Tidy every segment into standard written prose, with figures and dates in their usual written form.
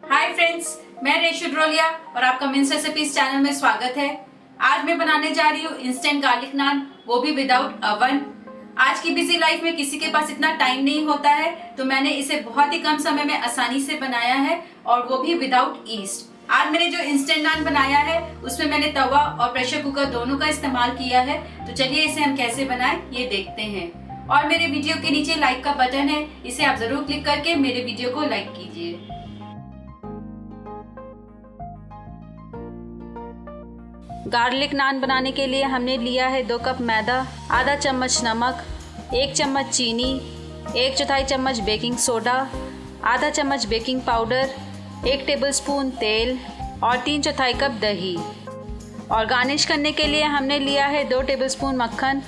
Hi friends, मैं रेशु ड्रोलिया और आपका मिन्स रेसिपीज चैनल में स्वागत है। आज मैं बनाने जा रही हूँ इंस्टेंट गार्लिक नान, वो भी विदाउट अवन। आज की बिजी लाइफ में किसी के पास इतना टाइम नहीं होता है, तो मैंने इसे बहुत ही कम समय में आसानी से बनाया है और वो भी विदाउट ईस्ट। आज मैंने जो इंस्टेंट नान बनाया है उसमें मैंने तवा और प्रेशर कुकर दोनों का इस्तेमाल किया है। तो चलिए इसे हम कैसे बनाएं ये देखते हैं। और मेरे वीडियो के नीचे लाइक का बटन है, इसे आप जरूर क्लिक करके मेरे वीडियो को लाइक कीजिए। गार्लिक नान बनाने के लिए हमने लिया है 2 कप मैदा, आधा चम्मच नमक, 1 चम्मच चीनी, 1/4 चम्मच बेकिंग सोडा, आधा चम्मच बेकिंग पाउडर, 1 टेबलस्पून तेल और 3/4 कप दही। और गार्निश करने के लिए हमने लिया है 2 टेबलस्पून मक्खन,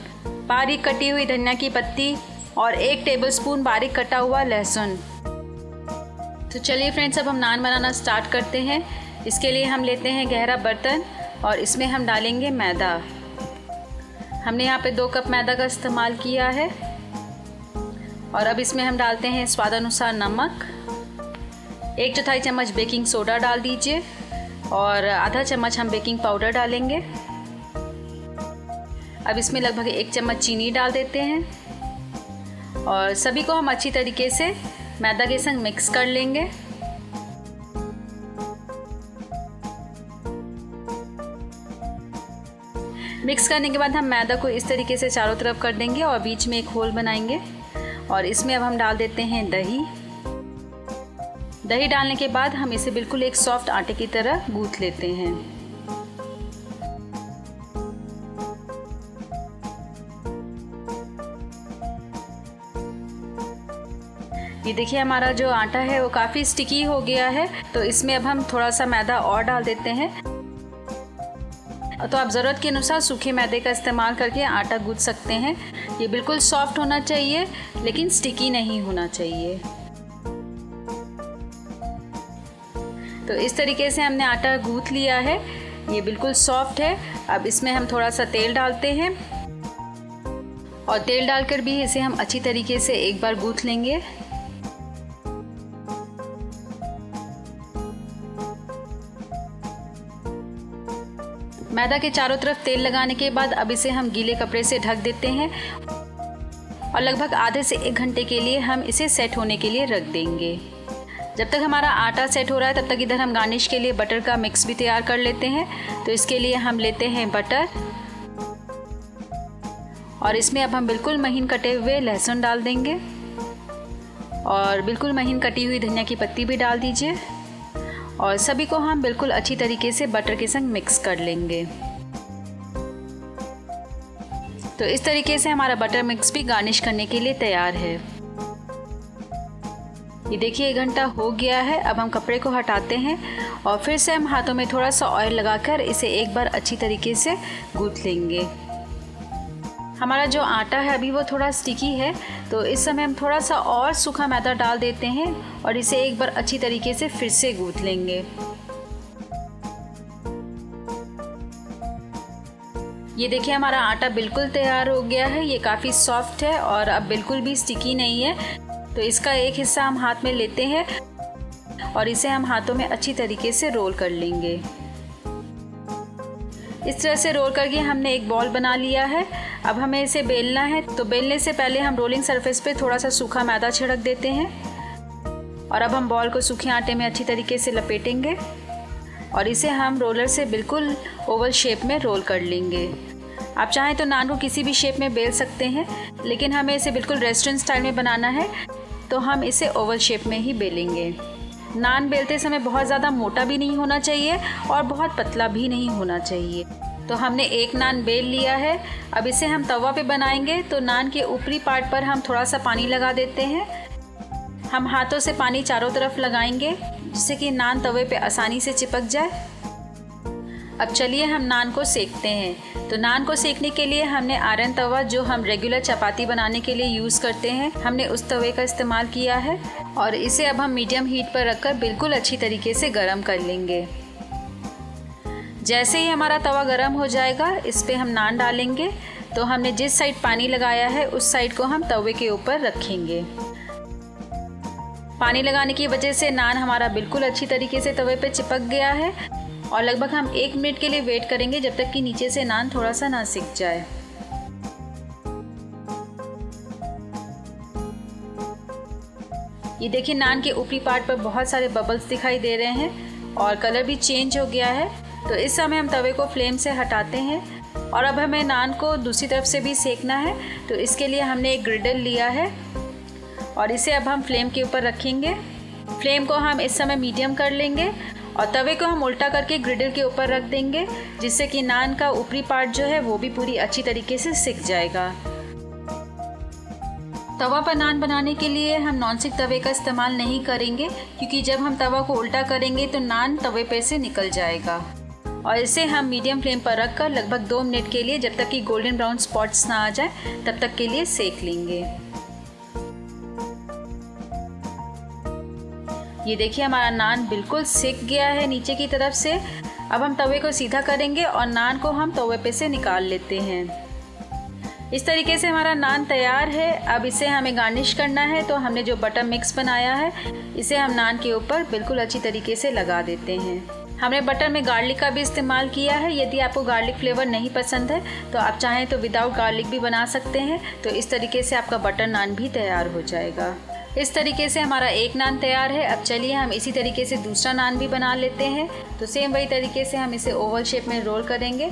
बारीक कटी हुई धनिया की पत्ती और 1 टेबलस्पून बारीक कटा हुआ लहसुन। तो चलिए फ्रेंड्स, अब हम नान बनाना स्टार्ट करते हैं। इसके लिए हम लेते हैं गहरा बर्तन और इसमें हम डालेंगे मैदा। हमने यहाँ पे 2 कप मैदा का इस्तेमाल किया है। और अब इसमें हम डालते हैं स्वादानुसार नमक, 1/4 चम्मच बेकिंग सोडा डाल दीजिए और आधा चम्मच हम बेकिंग पाउडर डालेंगे। अब इसमें लगभग 1 चम्मच चीनी डाल देते हैं और सभी को हम अच्छी तरीके से मैदा के संग मिक्स कर लेंगे। मिक्स करने के बाद हम मैदा को इस तरीके से चारों तरफ कर देंगे और बीच में एक होल बनाएंगे। और इसमें अब हम डाल देते हैं दही। दही डालने के बाद हम इसे बिल्कुल एक सॉफ्ट आटे की तरह गूंथ लेते हैं। ये देखिए, हमारा जो आटा है वो काफ़ी स्टिकी हो गया है, तो इसमें अब हम थोड़ा सा मैदा और डाल देते हैं। तो आप ज़रूरत के अनुसार सूखे मैदे का इस्तेमाल करके आटा गूंथ सकते हैं। ये बिल्कुल सॉफ्ट होना चाहिए लेकिन स्टिकी नहीं होना चाहिए। तो इस तरीके से हमने आटा गूंथ लिया है, ये बिल्कुल सॉफ्ट है। अब इसमें हम थोड़ा सा तेल डालते हैं और तेल डालकर भी इसे हम अच्छी तरीके से एक बार गूंथ लेंगे। मैदा के चारों तरफ तेल लगाने के बाद अब इसे हम गीले कपड़े से ढक देते हैं और लगभग आधे से 1 घंटे के लिए हम इसे सेट होने के लिए रख देंगे। जब तक हमारा आटा सेट हो रहा है तब तक इधर हम गार्निश के लिए बटर का मिक्स भी तैयार कर लेते हैं। तो इसके लिए हम लेते हैं बटर और इसमें अब हम बिल्कुल महीन कटे हुए लहसुन डाल देंगे और बिल्कुल महीन कटी हुई धनिया की पत्ती भी डाल दीजिए और सभी को हम बिल्कुल अच्छी तरीके से बटर के संग मिक्स कर लेंगे। तो इस तरीके से हमारा बटर मिक्स भी गार्निश करने के लिए तैयार है। ये देखिए, 1 घंटा हो गया है। अब हम कपड़े को हटाते हैं और फिर से हम हाथों में थोड़ा सा ऑयल लगाकर इसे एक बार अच्छी तरीके से गूंथ लेंगे। हमारा जो आटा है अभी वो थोड़ा स्टिकी है, तो इस समय हम थोड़ा सा और सूखा मैदा डाल देते हैं और इसे एक बार अच्छी तरीके से फिर से गूंथ लेंगे। ये देखिए, हमारा आटा बिल्कुल तैयार हो गया है। ये काफ़ी सॉफ्ट है और अब बिल्कुल भी स्टिकी नहीं है। तो इसका एक हिस्सा हम हाथ में लेते हैं और इसे हम हाथों में अच्छी तरीके से रोल कर लेंगे। इस तरह से रोल करके हमने एक बॉल बना लिया है। अब हमें इसे बेलना है, तो बेलने से पहले हम रोलिंग सरफेस पे थोड़ा सा सूखा मैदा छिड़क देते हैं और अब हम बॉल को सूखे आटे में अच्छी तरीके से लपेटेंगे और इसे हम रोलर से बिल्कुल ओवल शेप में रोल कर लेंगे। आप चाहें तो नान को किसी भी शेप में बेल सकते हैं, लेकिन हमें इसे बिल्कुल रेस्टोरेंट स्टाइल में बनाना है, तो हम इसे ओवल शेप में ही बेलेंगे। नान बेलते समय बहुत ज़्यादा मोटा भी नहीं होना चाहिए और बहुत पतला भी नहीं होना चाहिए। तो हमने एक नान बेल लिया है। अब इसे हम तवा पे बनाएंगे, तो नान के ऊपरी पार्ट पर हम थोड़ा सा पानी लगा देते हैं। हम हाथों से पानी चारों तरफ लगाएंगे जिससे कि नान तवे पे आसानी से चिपक जाए। अब चलिए हम नान को सेकते हैं। तो नान को सेकने के लिए हमने आयरन तवा, जो हम रेगुलर चपाती बनाने के लिए यूज़ करते हैं, हमने उस तवे का इस्तेमाल किया है और इसे अब हम मीडियम हीट पर रखकर बिल्कुल अच्छी तरीके से गर्म कर लेंगे। जैसे ही हमारा तवा गर्म हो जाएगा, इस पर हम नान डालेंगे। तो हमने जिस साइड पानी लगाया है उस साइड को हम तवे के ऊपर रखेंगे। पानी लगाने की वजह से नान हमारा बिल्कुल अच्छी तरीके से तवे पे चिपक गया है और लगभग हम 1 मिनट के लिए वेट करेंगे जब तक कि नीचे से नान थोड़ा सा ना सिक जाए। ये देखिए नान के ऊपरी पार्ट पर बहुत सारे बबल्स दिखाई दे रहे हैं और कलर भी चेंज हो गया है। तो इस समय हम तवे को फ्लेम से हटाते हैं और अब हमें नान को दूसरी तरफ से भी सेकना है। तो इसके लिए हमने एक ग्रिडल लिया है और इसे अब हम फ्लेम के ऊपर रखेंगे। फ्लेम को हम इस समय मीडियम कर लेंगे और तवे को हम उल्टा करके ग्रिडल के ऊपर रख देंगे, जिससे कि नान का ऊपरी पार्ट जो है वो भी पूरी अच्छी तरीके से सिक जाएगा। तवा पर नान बनाने के लिए हम नॉनस्टिक तवे का इस्तेमाल नहीं करेंगे, क्योंकि जब हम तवा को उल्टा करेंगे तो नान तवे पे से निकल जाएगा। और इसे हम मीडियम फ्लेम पर रखकर लगभग 2 मिनट के लिए, जब तक कि गोल्डन ब्राउन स्पॉट्स ना आ जाए, तब तक के लिए सेक लेंगे। ये देखिए हमारा नान बिल्कुल सिक गया है नीचे की तरफ से। अब हम तवे को सीधा करेंगे और नान को हम तवे पे से निकाल लेते हैं। इस तरीके से हमारा नान तैयार है। अब इसे हमें गार्निश करना है, तो हमने जो बटर मिक्स बनाया है इसे हम नान के ऊपर बिल्कुल अच्छी तरीके से लगा देते हैं। हमने बटर में गार्लिक का भी इस्तेमाल किया है। यदि आपको गार्लिक फ्लेवर नहीं पसंद है तो आप चाहें तो विदाउट गार्लिक भी बना सकते हैं। तो इस तरीके से आपका बटर नान भी तैयार हो जाएगा। इस तरीके से हमारा एक नान तैयार है। अब चलिए हम इसी तरीके से दूसरा नान भी बना लेते हैं। तो सेम वही तरीके से हम इसे ओवल शेप में रोल करेंगे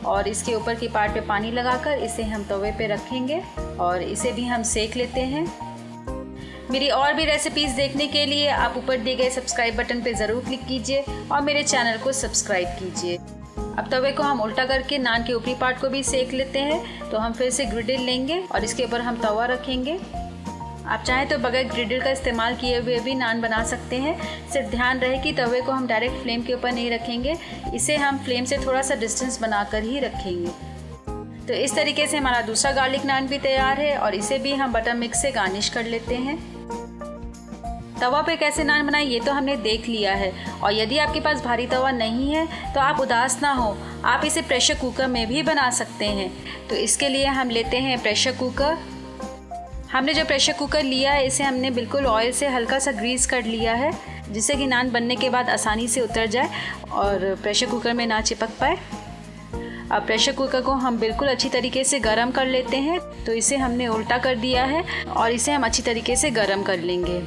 और इसके ऊपर की पार्ट पे पानी लगाकर इसे हम तवे पे रखेंगे और इसे भी हम सेक लेते हैं। मेरी और भी रेसिपीज़ देखने के लिए आप ऊपर दिए गए सब्सक्राइब बटन पे ज़रूर क्लिक कीजिए और मेरे चैनल को सब्सक्राइब कीजिए। अब तवे को हम उल्टा करके नान के ऊपरी पार्ट को भी सेक लेते हैं। तो हम फिर से ग्रिडल लेंगे और इसके ऊपर हम तवा रखेंगे। आप चाहें तो बगैर ग्रिडल का इस्तेमाल किए हुए भी नान बना सकते हैं। सिर्फ ध्यान रहे कि तवे को हम डायरेक्ट फ्लेम के ऊपर नहीं रखेंगे, इसे हम फ्लेम से थोड़ा सा डिस्टेंस बनाकर ही रखेंगे। तो इस तरीके से हमारा दूसरा गार्लिक नान भी तैयार है और इसे भी हम बटर मिक्स से गार्निश कर लेते हैं। तवा पे कैसे नान बनाए ये तो हमने देख लिया है। और यदि आपके पास भारी तवा नहीं है तो आप उदास ना हो, आप इसे प्रेशर कुकर में भी बना सकते हैं। तो इसके लिए हम लेते हैं प्रेशर कुकर। हमने जो प्रेशर कुकर लिया है इसे हमने बिल्कुल ऑयल से हल्का सा ग्रीस कर लिया है, जिससे कि नान बनने के बाद आसानी से उतर जाए और प्रेशर कुकर में ना चिपक पाए। अब प्रेशर कुकर को हम बिल्कुल अच्छी तरीके से गरम कर लेते हैं। तो इसे हमने उल्टा कर दिया है और इसे हम अच्छी तरीके से गरम कर लेंगे।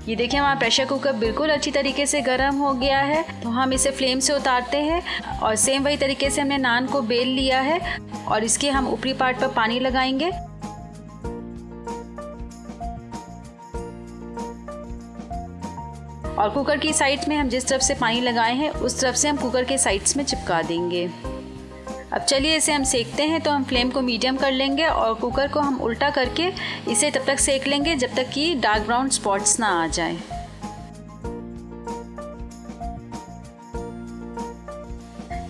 ये देखिए हमारा प्रेशर कुकर बिल्कुल अच्छी तरीके से गर्म हो गया है। तो हम इसे फ्लेम से उतारते हैं और सेम वही तरीके से हमने नान को बेल लिया है और इसके हम ऊपरी पार्ट पर पानी लगाएंगे। और कुकर की साइड्स में हम जिस तरफ से पानी लगाए हैं उस तरफ से हम कुकर के साइड्स में चिपका देंगे। अब चलिए इसे हम सेकते हैं। तो हम फ्लेम को मीडियम कर लेंगे और कुकर को हम उल्टा करके इसे तब तक सेक लेंगे जब तक कि डार्क ब्राउन स्पॉट्स ना आ जाएं।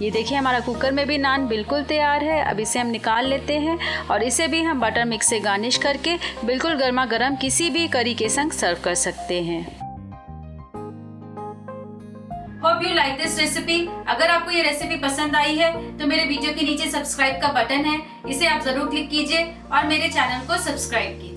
ये देखिए हमारा कुकर में भी नान बिल्कुल तैयार है। अब इसे हम निकाल लेते हैं और इसे भी हम बटर मिक्स से गार्निश करके बिल्कुल गर्मा गर्म किसी भी करी के संग सर्व कर सकते हैं। Hope you like this recipe. अगर आपको ये रेसिपी पसंद आई है तो मेरे वीडियो के नीचे सब्सक्राइब का बटन है, इसे आप जरूर क्लिक कीजिए और मेरे चैनल को सब्सक्राइब कीजिए।